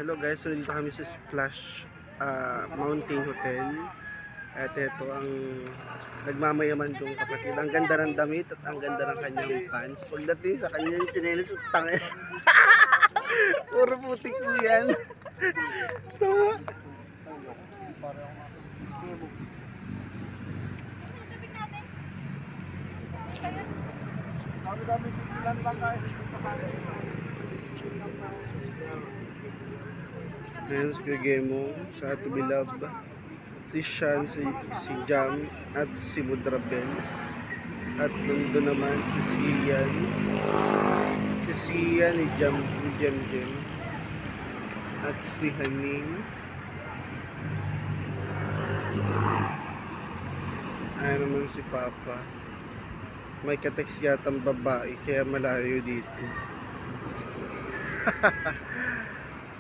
Hello guys, so dito kami sa Splash Mountain Hotel. At ito ang nagmamayaman kong kapatid. Ang ganda ng damit at ang ganda ng kanyang pants. Pagdating sa kanyang chinelas, tangin. Puro putik po yan. So, ayan si Kagemo, sa Tubilab, si Sean, si Jam, at si Mudrabels. At nandun naman si Sian ni Jam, at si Haning. Ayan naman si Papa. May kateks yatang babae, kaya malayo dito.